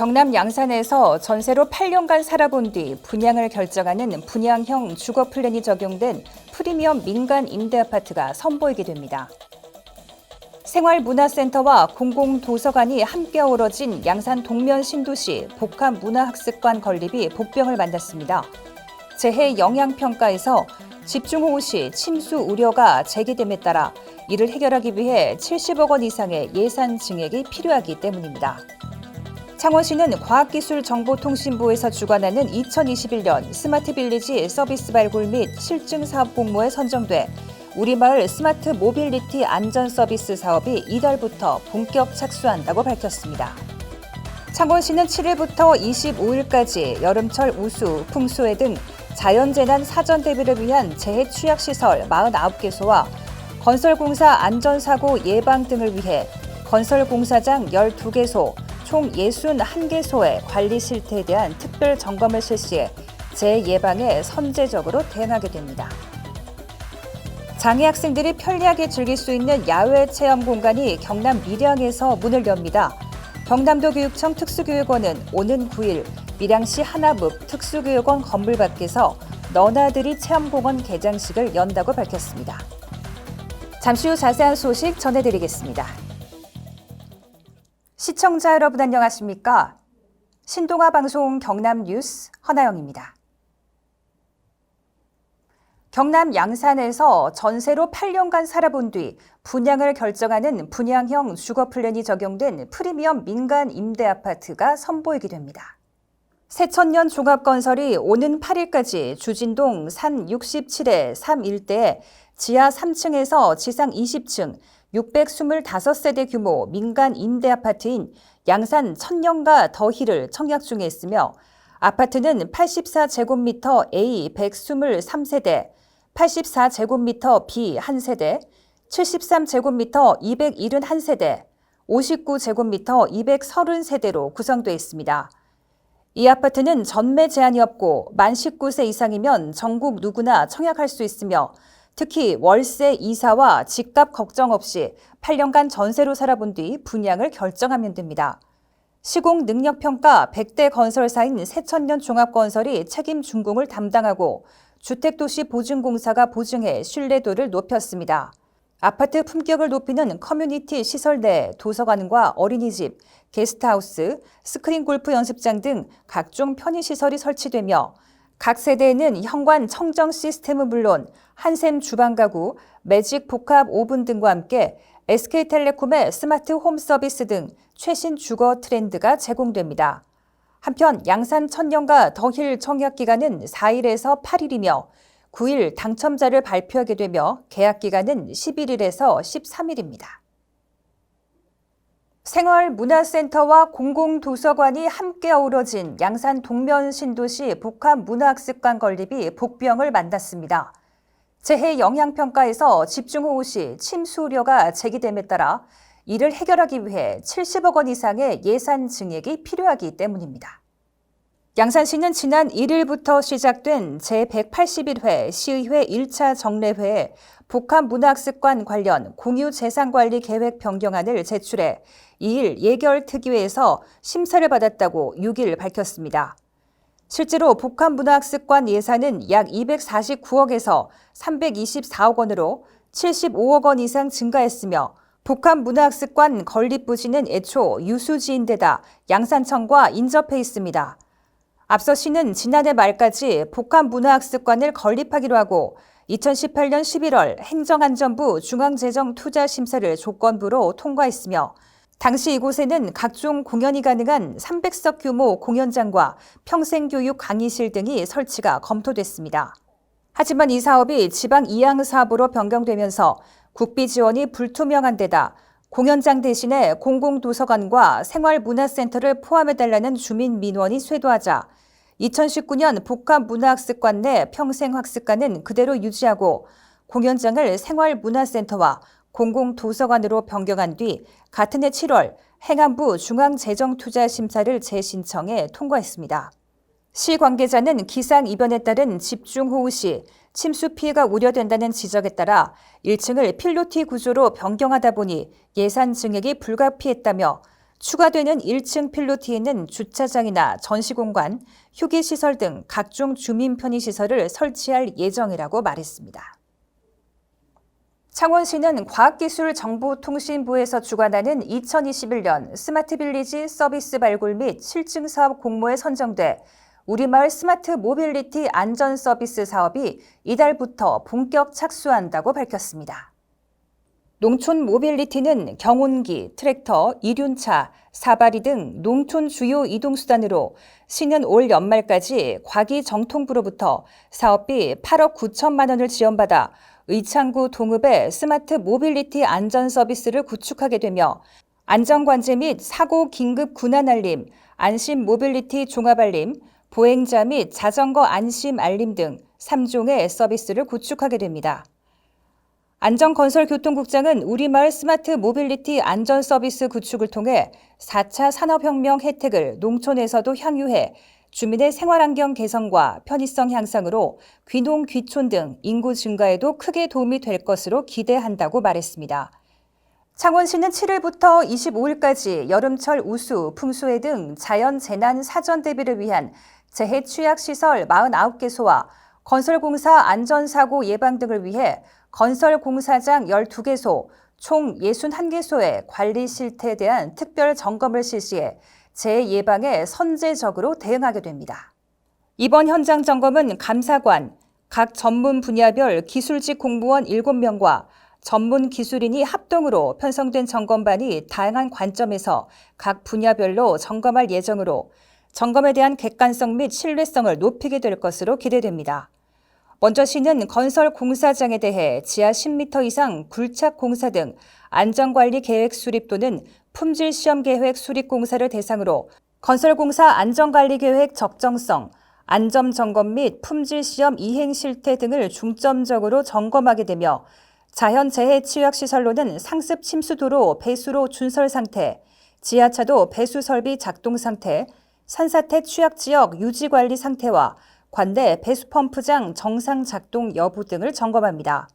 경남 양산에서 전세로 8년간 살아본 뒤 분양을 결정하는 분양형 주거 플랜이 적용된 프리미엄 민간 임대 아파트가 선보이게 됩니다. 생활문화센터와 공공도서관이 함께 어우러진 양산 동면 신도시 복합문화학습관 건립이 복병을 만났습니다. 재해 영향평가에서 집중호우 시 침수 우려가 제기됨에 따라 이를 해결하기 위해 70억 원 이상의 예산 증액이 필요하기 때문입니다. 창원시는 과학기술정보통신부에서 주관하는 2021년 스마트빌리지 서비스 발굴 및 실증 사업 공모에 선정돼 우리마을 스마트 모빌리티 안전 서비스 사업이 이달부터 본격 착수한다고 밝혔습니다. 창원시는 7일부터 25일까지 여름철 우수, 풍수해 등 자연재난 사전 대비를 위한 재해 취약시설 49개소와 건설공사 안전사고 예방 등을 위해 건설공사장 12개소, 총 61개소의 관리 실태에 대한 특별 점검을 실시해 재해 예방에 선제적으로 대응하게 됩니다. 장애 학생들이 편리하게 즐길 수 있는 야외 체험 공간이 경남 밀양에서 문을 엽니다. 경남도교육청 특수교육원은 오는 9일 밀양시 하나읍 특수교육원 건물 밖에서 너나들이 체험공원 개장식을 연다고 밝혔습니다. 잠시 후 자세한 소식 전해드리겠습니다. 시청자 여러분 안녕하십니까? 신동아 방송 경남 뉴스 허나영입니다. 경남 양산에서 전세로 8년간 살아본 뒤 분양을 결정하는 분양형 주거 플랜이 적용된 프리미엄 민간 임대 아파트가 선보이게 됩니다. 새천년 종합건설이 오는 8일까지 주진동 산 67의 3 일대에 지하 3층에서 지상 20층 625세대 규모 민간 임대 아파트인 양산 천년가 더힐을 청약 중에 있으며 아파트는 84제곱미터 A 123세대, 84제곱미터 B 1세대, 73제곱미터 271세대, 59제곱미터 230세대로 구성되어 있습니다. 이 아파트는 전매 제한이 없고 만 19세 이상이면 전국 누구나 청약할 수 있으며 특히 월세 이사와 집값 걱정 없이 8년간 전세로 살아본 뒤 분양을 결정하면 됩니다. 시공 능력평가 100대 건설사인 새천년 종합건설이 책임 준공을 담당하고 주택도시보증공사가 보증해 신뢰도를 높였습니다. 아파트 품격을 높이는 커뮤니티 시설 내 도서관과 어린이집, 게스트하우스, 스크린 골프 연습장 등 각종 편의시설이 설치되며 각 세대에는 현관 청정 시스템은 물론 한샘 주방 가구, 매직 복합 오븐 등과 함께 SK텔레콤의 스마트 홈 서비스 등 최신 주거 트렌드가 제공됩니다. 한편 양산 천년가 더힐 청약 기간은 4일에서 8일이며 9일 당첨자를 발표하게 되며 계약 기간은 11일에서 13일입니다. 생활문화센터와 공공도서관이 함께 어우러진 양산 동면 신도시 복합문화학습관 건립이 복병을 만났습니다. 재해 영향평가에서 집중호우 시 침수 우려가 제기됨에 따라 이를 해결하기 위해 70억 원 이상의 예산 증액이 필요하기 때문입니다. 양산시는 지난 1일부터 시작된 제181회 시의회 1차 정례회에 복합문화학습관 관련 공유재산관리 계획 변경안을 제출해 2일 예결특위회에서 심사를 받았다고 6일 밝혔습니다. 실제로 복합문화학습관 예산은 약 249억에서 324억 원으로 75억 원 이상 증가했으며 복합문화학습관 건립 부지는 애초 유수지인데다 양산청과 인접해 있습니다. 앞서 시는 지난해 말까지 복합문화학습관을 건립하기로 하고 2018년 11월 행정안전부 중앙재정투자심사를 조건부로 통과했으며 당시 이곳에는 각종 공연이 가능한 300석 규모 공연장과 평생교육 강의실 등이 설치가 검토됐습니다. 하지만 이 사업이 지방 이양 사업으로 변경되면서 국비 지원이 불투명한 데다 공연장 대신에 공공도서관과 생활문화센터를 포함해달라는 주민 민원이 쇄도하자 2019년 복합문화학습관 내 평생학습관은 그대로 유지하고 공연장을 생활문화센터와 공공도서관으로 변경한 뒤 같은 해 7월 행안부 중앙재정투자심사를 재신청해 통과했습니다. 시 관계자는 기상이변에 따른 집중호우 시 침수 피해가 우려된다는 지적에 따라 1층을 필로티 구조로 변경하다 보니 예산 증액이 불가피했다며 추가되는 1층 필로티에는 주차장이나 전시공간, 휴게시설 등 각종 주민 편의시설을 설치할 예정이라고 말했습니다. 창원시는 과학기술정보통신부에서 주관하는 2021년 스마트빌리지 서비스 발굴 및 실증 사업 공모에 선정돼 우리마을 스마트 모빌리티 안전 서비스 사업이 이달부터 본격 착수한다고 밝혔습니다. 농촌 모빌리티는 경운기, 트랙터, 이륜차, 사바리 등 농촌 주요 이동수단으로 시는 올 연말까지 과기정통부로부터 사업비 8억 9천만 원을 지원받아 의창구 동읍에 스마트 모빌리티 안전 서비스를 구축하게 되며 안전관제 및 사고 긴급 군안 알림, 안심 모빌리티 종합 알림, 보행자 및 자전거 안심 알림 등 3종의 서비스를 구축하게 됩니다. 안전건설교통국장은 우리마을 스마트 모빌리티 안전 서비스 구축을 통해 4차 산업혁명 혜택을 농촌에서도 향유해 주민의 생활환경 개선과 편의성 향상으로 귀농, 귀촌 등 인구 증가에도 크게 도움이 될 것으로 기대한다고 말했습니다. 창원시는 7일부터 25일까지 여름철 우수, 풍수해 등 자연재난 사전 대비를 위한 재해 취약시설 49개소와 건설공사 안전사고 예방 등을 위해 건설공사장 12개소, 총 61개소의 관리 실태에 대한 특별 점검을 실시해 재해 예방에 선제적으로 대응하게 됩니다. 이번 현장 점검은 감사관, 각 전문 분야별 기술직 공무원 7명과 전문 기술인이 합동으로 편성된 점검반이 다양한 관점에서 각 분야별로 점검할 예정으로 점검에 대한 객관성 및 신뢰성을 높이게 될 것으로 기대됩니다. 먼저 시는 건설 공사장에 대해 지하 10m 이상 굴착 공사 등 안전관리 계획 수립 또는 품질 시험 계획 수립 공사를 대상으로 건설공사 안전관리 계획 적정성, 안전 점검 및 품질 시험 이행 실태 등을 중점적으로 점검하게 되며 자연재해 취약시설로는 상습 침수도로 배수로 준설 상태, 지하차도 배수 설비 작동 상태, 산사태 취약지역 유지관리 상태와 관내 배수펌프장 정상 작동 여부 등을 점검합니다.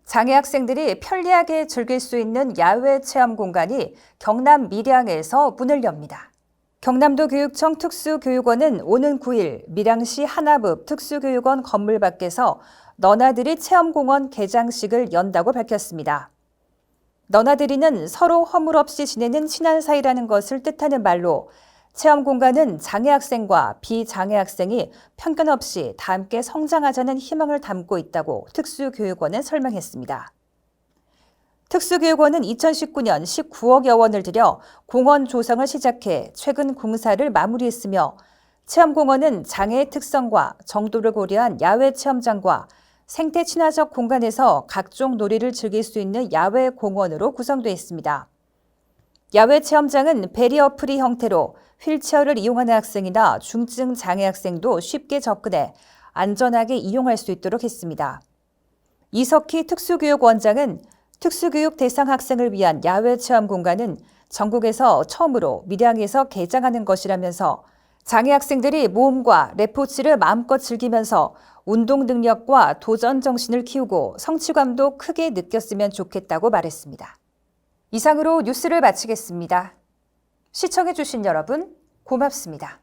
장애 학생들이 편리하게 즐길 수 있는 야외 체험 공간이 경남 밀양에서 문을 엽니다. 경남도 교육청 특수교육원은 오는 9일 밀양시 하나읍 특수교육원 건물 밖에서 너나들이 체험공원 개장식을 연다고 밝혔습니다. 너나들이는 서로 허물 없이 지내는 친한 사이라는 것을 뜻하는 말로 체험 공간은 장애 학생과 비장애 학생이 편견 없이 다 함께 성장하자는 희망을 담고 있다고 특수교육원은 설명했습니다. 특수교육원은 2019년 19억여 원을 들여 공원 조성을 시작해 최근 공사를 마무리했으며 체험공원은 장애의 특성과 정도를 고려한 야외 체험장과 생태 친화적 공간에서 각종 놀이를 즐길 수 있는 야외 공원으로 구성되어 있습니다. 야외 체험장은 베리어 프리 형태로 휠체어를 이용하는 학생이나 중증 장애 학생도 쉽게 접근해 안전하게 이용할 수 있도록 했습니다. 이석희 특수교육원장은 특수교육 대상 학생을 위한 야외 체험 공간은 전국에서 처음으로 밀양에서 개장하는 것이라면서 장애 학생들이 모험과 레포츠를 마음껏 즐기면서 운동 능력과 도전 정신을 키우고 성취감도 크게 느꼈으면 좋겠다고 말했습니다. 이상으로 뉴스를 마치겠습니다. 시청해주신 여러분 고맙습니다.